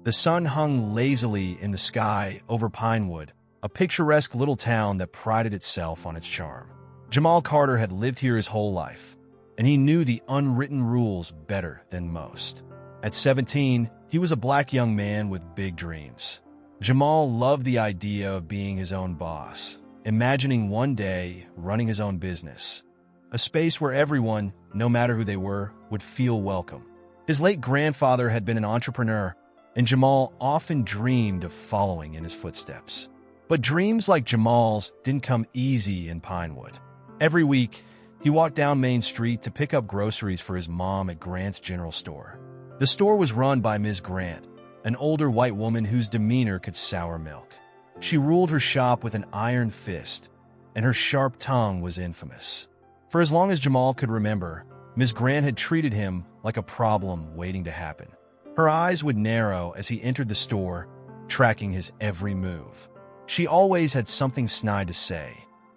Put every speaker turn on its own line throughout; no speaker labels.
The sun hung lazily in the sky over Pinewood, a picturesque little town that prided itself on its charm. Jamal Carter had lived here his whole life, and he knew the unwritten rules better than most. At 17, he was a black young man with big dreams. Jamal loved the idea of being his own boss, imagining one day running his own business, a space where everyone, no matter who they were, would feel welcome. His late grandfather had been an entrepreneur, and Jamal often dreamed of following in his footsteps. But dreams like Jamal's didn't come easy in Pinewood. Every week, he walked down Main Street to pick up groceries for his mom at Grant's General Store. The store was run by Ms. Grant, an older white woman whose demeanor could sour milk. She ruled her shop with an iron fist, and her sharp tongue was infamous. For as long as Jamal could remember, Ms. Grant had treated him like a problem waiting to happen. Her eyes would narrow as he entered the store, tracking his every move. She always had something snide to say.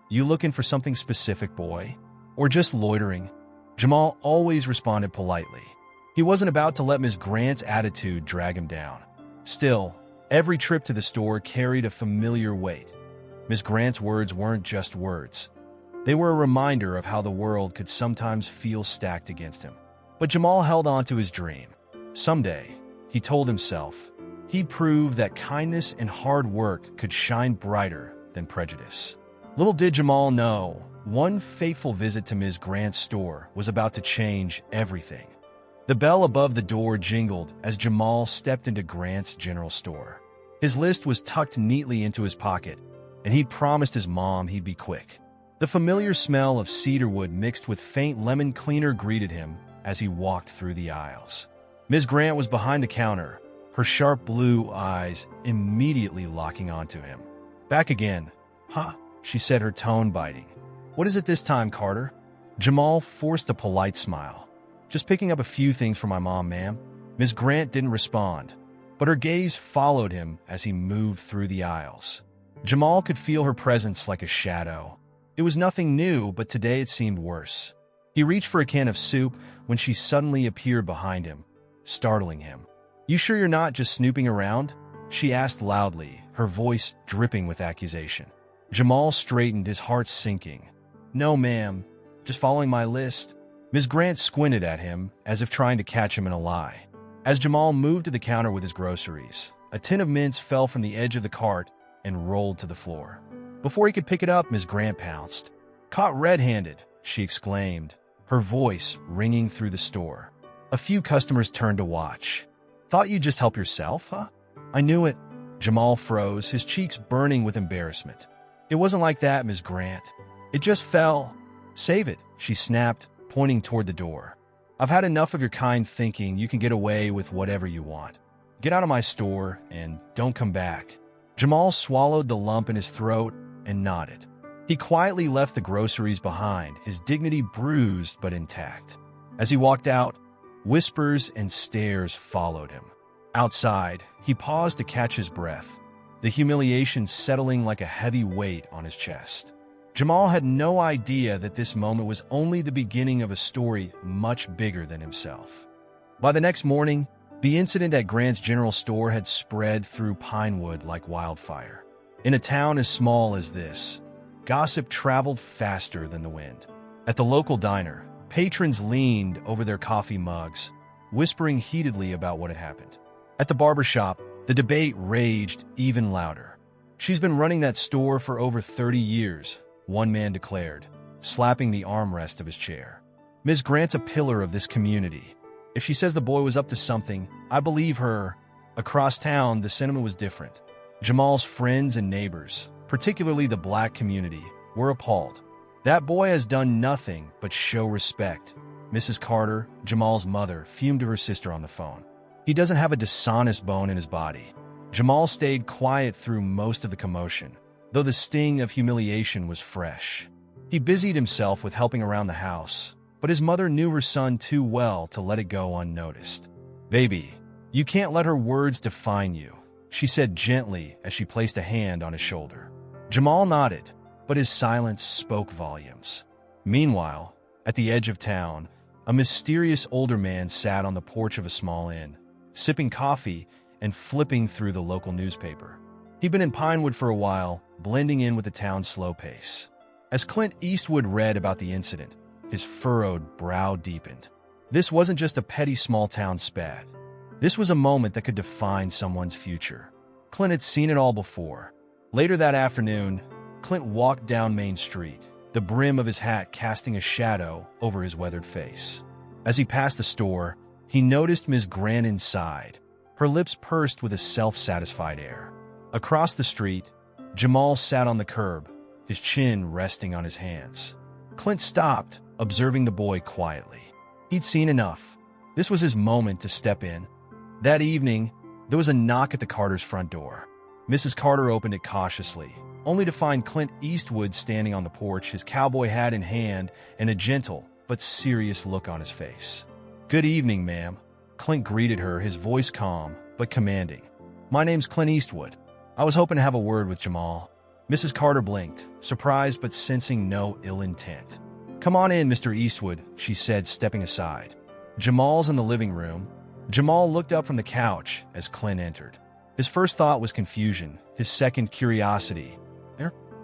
"You looking for something specific, boy? Or just loitering?" Jamal always responded politely. He wasn't about to let Ms. Grant's attitude drag him down. Still, every trip to the store carried a familiar weight. Ms. Grant's words weren't just words. They were a reminder of how the world could sometimes feel stacked against him. But Jamal held on to his dream. Someday, he told himself, he'd prove that kindness and hard work could shine brighter than prejudice. Little did Jamal know, one fateful visit to Ms. Grant's store was about to change everything. The bell above the door jingled as Jamal stepped into Grant's General Store. His list was tucked neatly into his pocket, and he'd promised his mom he'd be quick. The familiar smell of cedarwood mixed with faint lemon cleaner greeted him as he walked through the aisles. Ms. Grant was behind the counter, her sharp blue eyes immediately locking onto him. "Back again, huh?" she said, her tone biting. "What is it this time, Carter?" Jamal forced a polite smile. "Just picking up a few things for my mom, ma'am." Ms. Grant didn't respond, but her gaze followed him as he moved through the aisles. Jamal could feel her presence like a shadow. It was nothing new, but today it seemed worse. He reached for a can of soup when she suddenly appeared behind him, startling him. "You sure you're not just snooping around?" she asked loudly, her voice dripping with accusation. Jamal straightened, his heart sinking. "No, ma'am. Just following my list." Ms. Grant squinted at him, as if trying to catch him in a lie. As Jamal moved to the counter with his groceries, a tin of mints fell from the edge of the cart and rolled to the floor. Before he could pick it up, Ms. Grant pounced. "Caught red-handed," she exclaimed, her voice ringing through the store. A few customers turned to watch. "Thought you'd just help yourself, huh?" "I knew it." Jamal froze, his cheeks burning with embarrassment. "It wasn't like that, Ms. Grant. It just fell." "Save it," she snapped, pointing toward the door. "I've had enough of your kind thinking you can get away with whatever you want. Get out of my store and don't come back." Jamal swallowed the lump in his throat and nodded. He quietly left the groceries behind, his dignity bruised but intact. As he walked out, whispers and stares followed him. Outside, he paused to catch his breath, the humiliation settling like a heavy weight on his chest. Jamal had no idea that this moment was only the beginning of a story much bigger than himself. By the next morning, the incident at Grant's General Store had spread through Pinewood like wildfire. In a town as small as this, gossip traveled faster than the wind. At the local diner, patrons leaned over their coffee mugs, whispering heatedly about what had happened. At the barbershop, the debate raged even louder. "She's been running that store for over 30 years, one man declared, slapping the armrest of his chair. "Ms. Grant's a pillar of this community. If she says the boy was up to something, I believe her." Across town, the sentiment was different. Jamal's friends and neighbors, particularly the black community, were appalled. "That boy has done nothing but show respect." Mrs. Carter, Jamal's mother, fumed to her sister on the phone. "He doesn't have a dishonest bone in his body." Jamal stayed quiet through most of the commotion, though the sting of humiliation was fresh. He busied himself with helping around the house, but his mother knew her son too well to let it go unnoticed. "Baby, you can't let her words define you," she said gently as she placed a hand on his shoulder. Jamal nodded, but his silence spoke volumes. Meanwhile, at the edge of town, a mysterious older man sat on the porch of a small inn, sipping coffee and flipping through the local newspaper. He'd been in Pinewood for a while, blending in with the town's slow pace. As Clint Eastwood read about the incident, his furrowed brow deepened. This wasn't just a petty small-town spat. This was a moment that could define someone's future. Clint had seen it all before. Later that afternoon, Clint walked down Main Street, the brim of his hat casting a shadow over his weathered face. As he passed the store, he noticed Ms. Grant inside, her lips pursed with a self-satisfied air. Across the street, Jamal sat on the curb, his chin resting on his hands. Clint stopped, observing the boy quietly. He'd seen enough. This was his moment to step in. That evening, there was a knock at the Carter's front door. Mrs. Carter opened it cautiously, only to find Clint Eastwood standing on the porch, his cowboy hat in hand and a gentle but serious look on his face. "Good evening, ma'am." Clint greeted her, his voice calm but commanding. "My name's Clint Eastwood. I was hoping to have a word with Jamal." Mrs. Carter blinked, surprised but sensing no ill intent. "Come on in, Mr. Eastwood," she said, stepping aside. "Jamal's in the living room." Jamal looked up from the couch as Clint entered. His first thought was confusion, his second curiosity.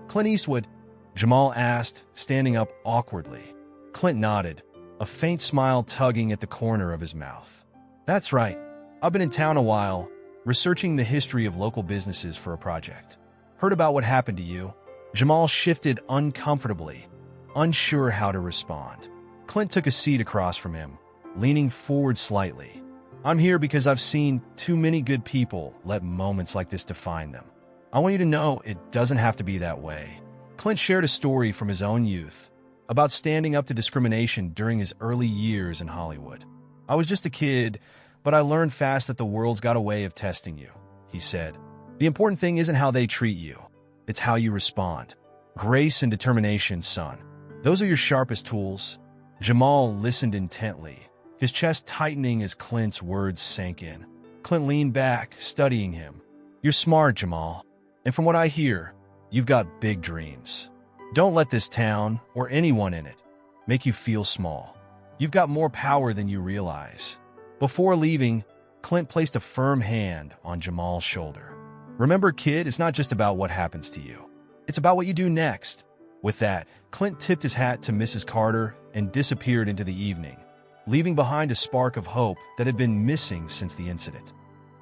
"Clint Eastwood?" Jamal asked, standing up awkwardly. Clint nodded, a faint smile tugging at the corner of his mouth. "That's right. I've been in town a while, researching the history of local businesses for a project. Heard about what happened to you." Jamal shifted uncomfortably, unsure how to respond. Clint took a seat across from him, leaning forward slightly. "I'm here because I've seen too many good people let moments like this define them. I want you to know it doesn't have to be that way." Clint shared a story from his own youth about standing up to discrimination during his early years in Hollywood. "I was just a kid, but I learned fast that the world's got a way of testing you," he said. "The important thing isn't how they treat you. It's how you respond. Grace and determination, son. Those are your sharpest tools." Jamal listened intently, his chest tightening as Clint's words sank in. Clint leaned back, studying him. "You're smart, Jamal. And from what I hear, you've got big dreams. Don't let this town, or anyone in it, make you feel small. You've got more power than you realize." Before leaving, Clint placed a firm hand on Jamal's shoulder. "Remember, kid, it's not just about what happens to you. It's about what you do next." With that, Clint tipped his hat to Mrs. Carter and disappeared into the evening, leaving behind a spark of hope that had been missing since the incident.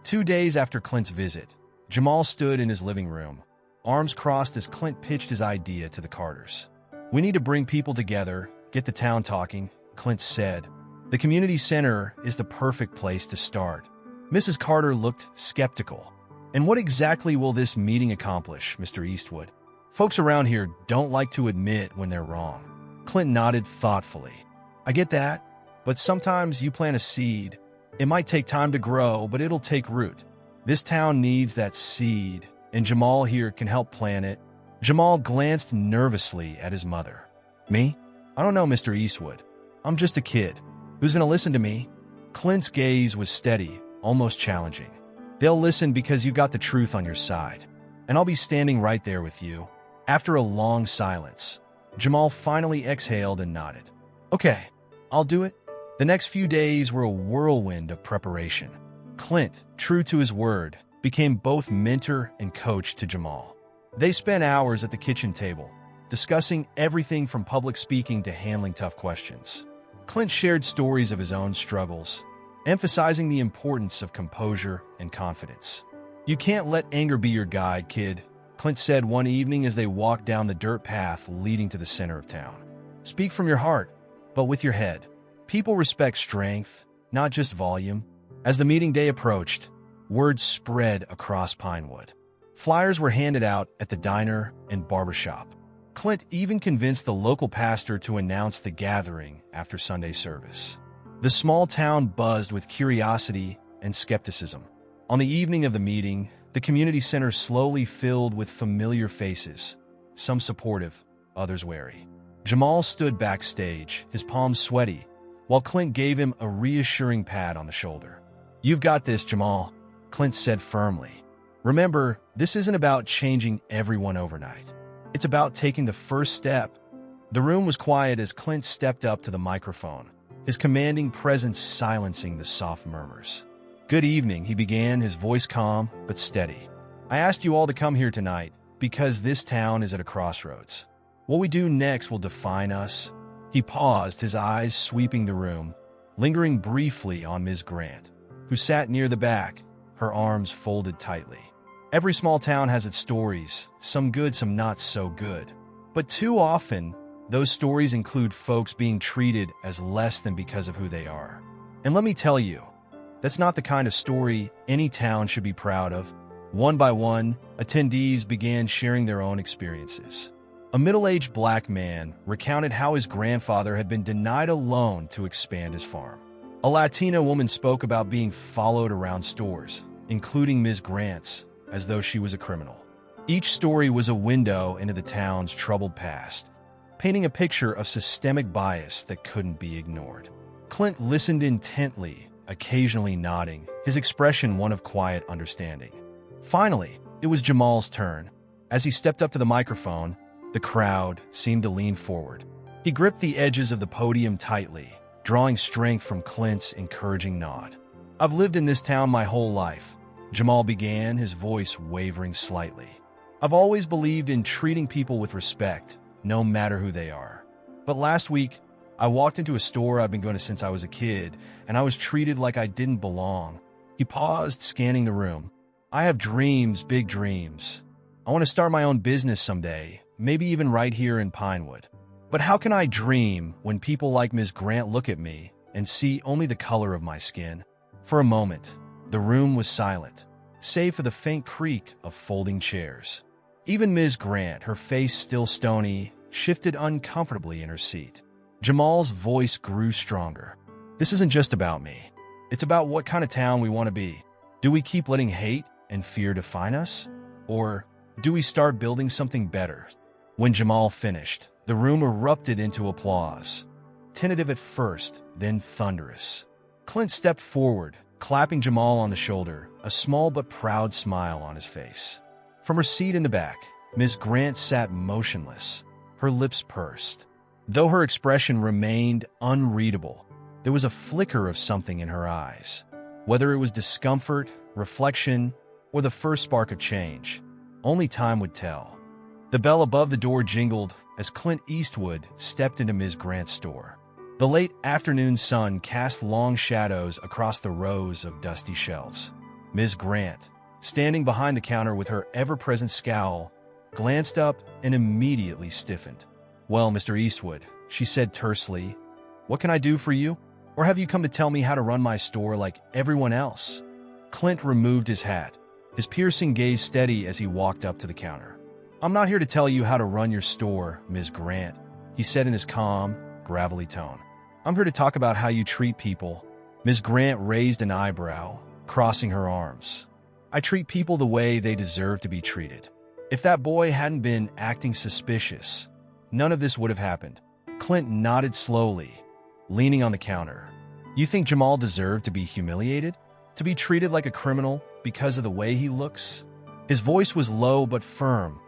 2 days after Clint's visit, Jamal stood in his living room, arms crossed as Clint pitched his idea to the Carters. "We need to bring people together, get the town talking," Clint said. "The community center is the perfect place to start." Mrs. Carter looked skeptical. "And what exactly will this meeting accomplish, Mr. Eastwood? Folks around here don't like to admit when they're wrong." Clint nodded thoughtfully. "I get that, but sometimes you plant a seed. It might take time to grow, but it'll take root. This town needs that seed, and Jamal here can help plant it." Jamal glanced nervously at his mother. "Me? I don't know, Mr. Eastwood. I'm just a kid. Who's going to listen to me?" Clint's gaze was steady, almost challenging. "They'll listen because you've got the truth on your side, and I'll be standing right there with you." After a long silence, Jamal finally exhaled and nodded. "Okay, I'll do it." The next few days were a whirlwind of preparation. Clint, true to his word, became both mentor and coach to Jamal. They spent hours at the kitchen table, discussing everything from public speaking to handling tough questions. Clint shared stories of his own struggles, emphasizing the importance of composure and confidence. "You can't let anger be your guide, kid," Clint said one evening as they walked down the dirt path leading to the center of town. "Speak from your heart, but with your head. People respect strength, not just volume." As the meeting day approached, word spread across Pinewood. Flyers were handed out at the diner and barbershop. Clint even convinced the local pastor to announce the gathering after Sunday service. The small town buzzed with curiosity and skepticism. On the evening of the meeting, the community center slowly filled with familiar faces, some supportive, others wary. Jamal stood backstage, his palms sweaty, while Clint gave him a reassuring pat on the shoulder. "You've got this, Jamal," Clint said firmly. "Remember, this isn't about changing everyone overnight. It's about taking the first step." The room was quiet as Clint stepped up to the microphone, his commanding presence silencing the soft murmurs. "Good evening," he began, his voice calm but steady. "I asked you all to come here tonight because this town is at a crossroads. What we do next will define us." He paused, his eyes sweeping the room, lingering briefly on Ms. Grant, who sat near the back, her arms folded tightly. Every small town has its stories, some good, some not so good. But too often, those stories include folks being treated as less than because of who they are. And let me tell you, that's not the kind of story any town should be proud of. One by one, attendees began sharing their own experiences. A middle-aged black man recounted how his grandfather had been denied a loan to expand his farm. A Latina woman spoke about being followed around stores, including Ms. Grant's, as though she was a criminal. Each story was a window into the town's troubled past, painting a picture of systemic bias that couldn't be ignored. Clint listened intently, occasionally nodding, his expression one of quiet understanding. Finally, it was Jamal's turn. As he stepped up to the microphone, the crowd seemed to lean forward. He gripped the edges of the podium tightly, drawing strength from Clint's encouraging nod. "I've lived in this town my whole life," Jamal began, his voice wavering slightly. "I've always believed in treating people with respect, no matter who they are. But last week, I walked into a store I've been going to since I was a kid, and I was treated like I didn't belong." He paused, scanning the room. "I have dreams, big dreams. I want to start my own business someday, maybe even right here in Pinewood. But how can I dream when people like Ms. Grant look at me and see only the color of my skin?" For a moment, the room was silent, save for the faint creak of folding chairs. Even Ms. Grant, her face still stony, shifted uncomfortably in her seat. Jamal's voice grew stronger. "This isn't just about me. It's about what kind of town we want to be. Do we keep letting hate and fear define us? Or do we start building something better?" When Jamal finished, the room erupted into applause. Tentative at first, then thunderous. Clint stepped forward, clapping Jamal on the shoulder, a small but proud smile on his face. From her seat in the back, Ms. Grant sat motionless, her lips pursed. Though her expression remained unreadable, there was a flicker of something in her eyes. Whether it was discomfort, reflection, or the first spark of change, only time would tell. The bell above the door jingled as Clint Eastwood stepped into Ms. Grant's store. The late afternoon sun cast long shadows across the rows of dusty shelves. Ms. Grant, standing behind the counter with her ever-present scowl, glanced up and immediately stiffened. "Well, Mr. Eastwood," she said tersely, "what can I do for you? Or have you come to tell me how to run my store like everyone else?" Clint removed his hat, his piercing gaze steady as he walked up to the counter. "I'm not here to tell you how to run your store, Ms. Grant," he said in his calm, gravelly tone. "I'm here to talk about how you treat people." Ms. Grant raised an eyebrow, crossing her arms. "I treat people the way they deserve to be treated. If that boy hadn't been acting suspicious, none of this would have happened." Clint nodded slowly, leaning on the counter. "You think Jamal deserved to be humiliated? To be treated like a criminal because of the way he looks?" His voice was low but firm,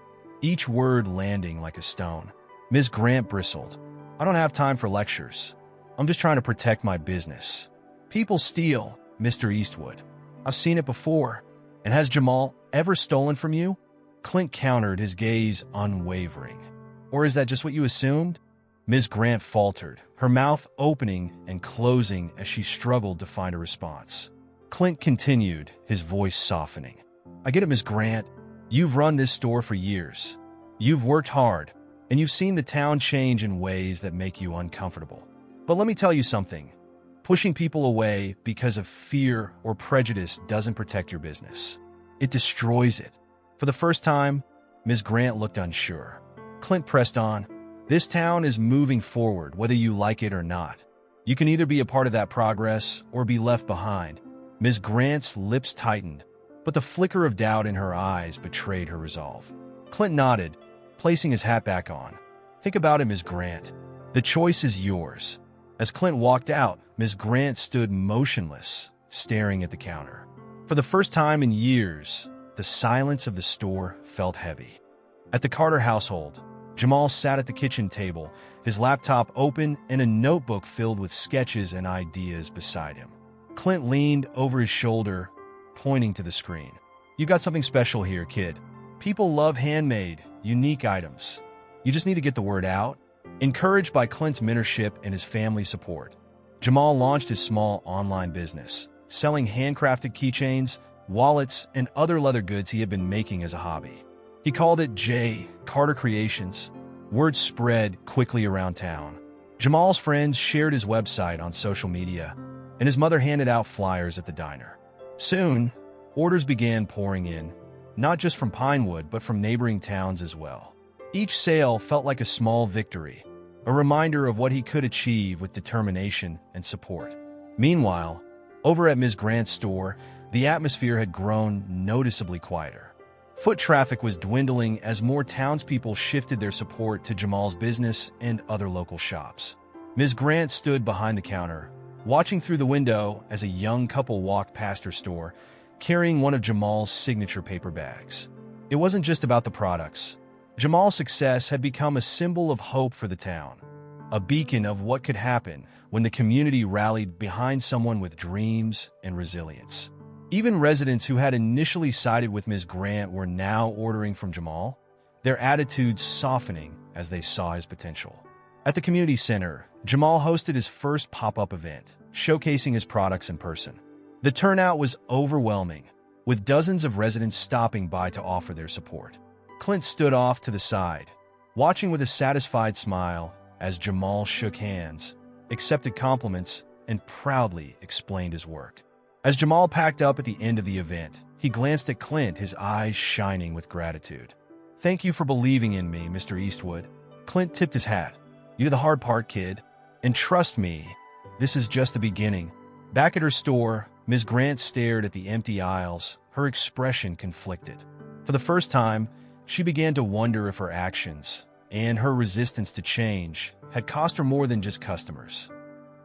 each word landing like a stone. Ms. Grant bristled. "I don't have time for lectures. I'm just trying to protect my business. People steal, Mr. Eastwood. I've seen it before. And has Jamal ever stolen from you?" Clint countered, his gaze unwavering. "Or is that just what you assumed?" Ms. Grant faltered, her mouth opening and closing as she struggled to find a response. Clint continued, his voice softening. "I get it, Ms. Grant. You've run this store for years. You've worked hard, and you've seen the town change in ways that make you uncomfortable. But let me tell you something. Pushing people away because of fear or prejudice doesn't protect your business. It destroys it." For the first time, Ms. Grant looked unsure. Clint pressed on. "This town is moving forward, whether you like it or not. You can either be a part of that progress or be left behind." Ms. Grant's lips tightened, but the flicker of doubt in her eyes betrayed her resolve. Clint nodded, placing his hat back on. "Think about it, Ms. Grant. The choice is yours." As Clint walked out, Ms. Grant stood motionless, staring at the counter. For the first time in years, the silence of the store felt heavy. At the Carter household, Jamal sat at the kitchen table, his laptop open and a notebook filled with sketches and ideas beside him. Clint leaned over his shoulder, pointing to the screen. "You got something special here, kid. People love handmade, unique items. You just need to get the word out." Encouraged by Clint's mentorship and his family's support, Jamal launched his small online business, selling handcrafted keychains, wallets, and other leather goods he had been making as a hobby. He called it J. Carter Creations. Word spread quickly around town. Jamal's friends shared his website on social media, and his mother handed out flyers at the diner. Soon, orders began pouring in, not just from Pinewood, but from neighboring towns as well. Each sale felt like a small victory, a reminder of what he could achieve with determination and support. Meanwhile, over at Ms. Grant's store, the atmosphere had grown noticeably quieter. Foot traffic was dwindling as more townspeople shifted their support to Jamal's business and other local shops. Ms. Grant stood behind the counter, watching through the window as a young couple walked past her store, carrying one of Jamal's signature paper bags. It wasn't just about the products. Jamal's success had become a symbol of hope for the town, a beacon of what could happen when the community rallied behind someone with dreams and resilience. Even residents who had initially sided with Ms. Grant were now ordering from Jamal, their attitudes softening as they saw his potential. At the community center, Jamal hosted his first pop-up event, showcasing his products in person. The turnout was overwhelming, with dozens of residents stopping by to offer their support. Clint stood off to the side, watching with a satisfied smile as Jamal shook hands, accepted compliments, and proudly explained his work. As Jamal packed up at the end of the event, he glanced at Clint, his eyes shining with gratitude. "Thank you for believing in me, Mr. Eastwood." Clint tipped his hat. "You did the hard part, kid. And trust me, this is just the beginning." Back at her store, Ms. Grant stared at the empty aisles, her expression conflicted. For the first time, she began to wonder if her actions and her resistance to change had cost her more than just customers.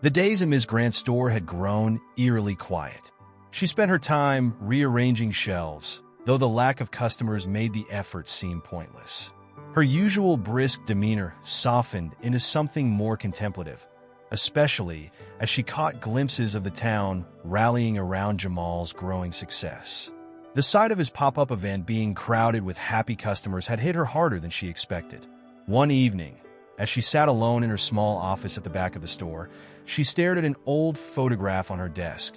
The days in Ms. Grant's store had grown eerily quiet. She spent her time rearranging shelves, though the lack of customers made the effort seem pointless. Her usual brisk demeanor softened into something more contemplative, especially as she caught glimpses of the town rallying around Jamal's growing success. The sight of his pop-up event being crowded with happy customers had hit her harder than she expected. One evening, as she sat alone in her small office at the back of the store, she stared at an old photograph on her desk,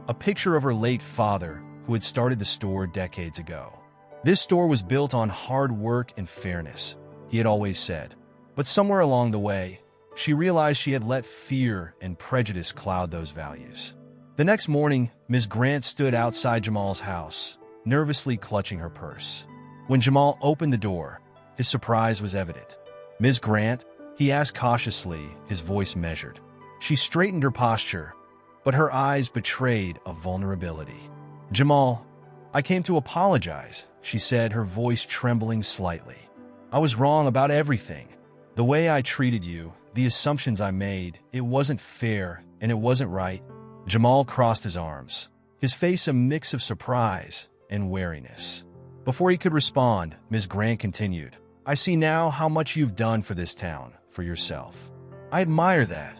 a picture of her late father who had started the store decades ago. This store was built on hard work and fairness, he had always said. But somewhere along the way, she realized she had let fear and prejudice cloud those values. The next morning, Ms. Grant stood outside Jamal's house, nervously clutching her purse. When Jamal opened the door, his surprise was evident. "Ms. Grant?" he asked cautiously, his voice measured. She straightened her posture, but her eyes betrayed a vulnerability. "Jamal, I came to apologize," she said, her voice trembling slightly. "I was wrong about everything. The way I treated you, the assumptions I made, it wasn't fair and it wasn't right." Jamal crossed his arms, his face a mix of surprise and wariness. Before he could respond, Ms. Grant continued, "I see now how much you've done for this town, for yourself. I admire that.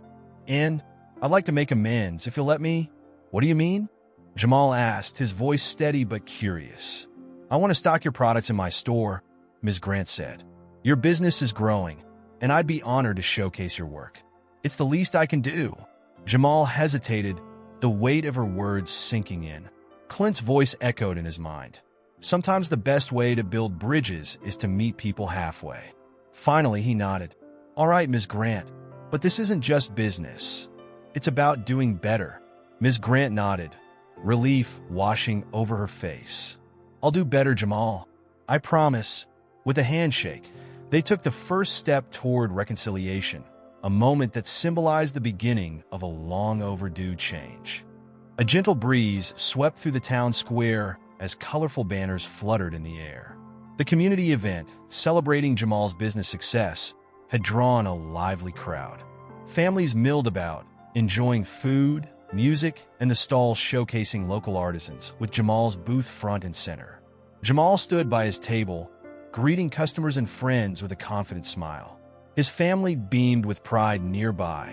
And I'd like to make amends if you'll let me." "What do you mean?" Jamal asked, his voice steady but curious. "I want to stock your products in my store," Ms. Grant said. "Your business is growing, and I'd be honored to showcase your work. It's the least I can do." Jamal hesitated, the weight of her words sinking in. Clint's voice echoed in his mind. Sometimes the best way to build bridges is to meet people halfway. Finally, he nodded. "All right, Ms. Grant, but this isn't just business. It's about doing better." Ms. Grant nodded, relief washing over her face. "I'll do better, Jamal. I promise." With a handshake, they took the first step toward reconciliation, a moment that symbolized the beginning of a long overdue change. A gentle breeze swept through the town square as colorful banners fluttered in the air. The community event, celebrating Jamal's business success, had drawn a lively crowd. Families milled about, enjoying food, music, and the stalls showcasing local artisans, with Jamal's booth front and center. Jamal stood by his table, greeting customers and friends with a confident smile. His family beamed with pride nearby,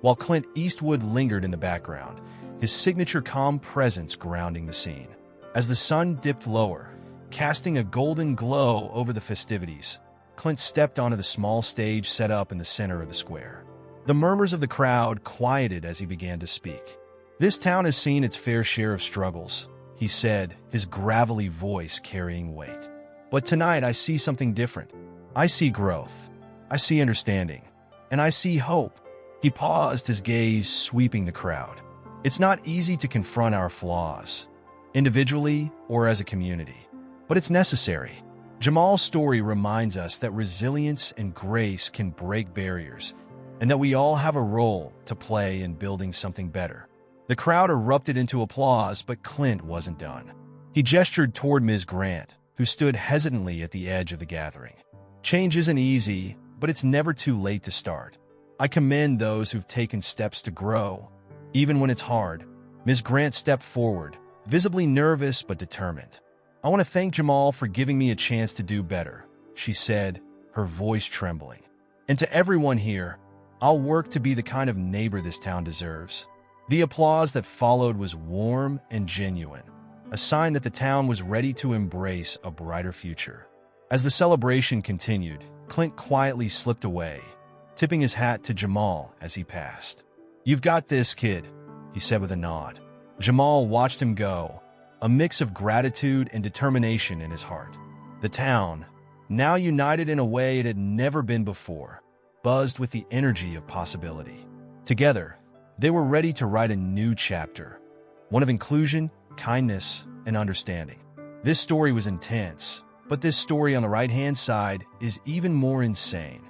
while Clint Eastwood lingered in the background, his signature calm presence grounding the scene. As the sun dipped lower, casting a golden glow over the festivities, Clint stepped onto the small stage set up in the center of the square. The murmurs of the crowd quieted as he began to speak. "This town has seen its fair share of struggles," he said, his gravelly voice carrying weight. "But tonight I see something different. I see growth. I see understanding. And I see hope." He paused, his gaze sweeping the crowd. "It's not easy to confront our flaws, individually or as a community, but it's necessary." Jamal's story reminds us that resilience and grace can break barriers, and that we all have a role to play in building something better. The crowd erupted into applause, but Clint wasn't done. He gestured toward Ms. Grant, who stood hesitantly at the edge of the gathering. "Change isn't easy, but it's never too late to start. I commend those who've taken steps to grow, even when it's hard." Ms. Grant stepped forward, visibly nervous but determined. "I want to thank Jamal for giving me a chance to do better," she said, her voice trembling. "And to everyone here, I'll work to be the kind of neighbor this town deserves." The applause that followed was warm and genuine, a sign that the town was ready to embrace a brighter future. As the celebration continued, Clint quietly slipped away, tipping his hat to Jamal as he passed. "You've got this, kid," he said with a nod. Jamal watched him go, a mix of gratitude and determination in his heart. The town, now united in a way it had never been before, buzzed with the energy of possibility. Together, they were ready to write a new chapter, one of inclusion, kindness, and understanding. This story was intense, but this story on the right-hand side is even more insane.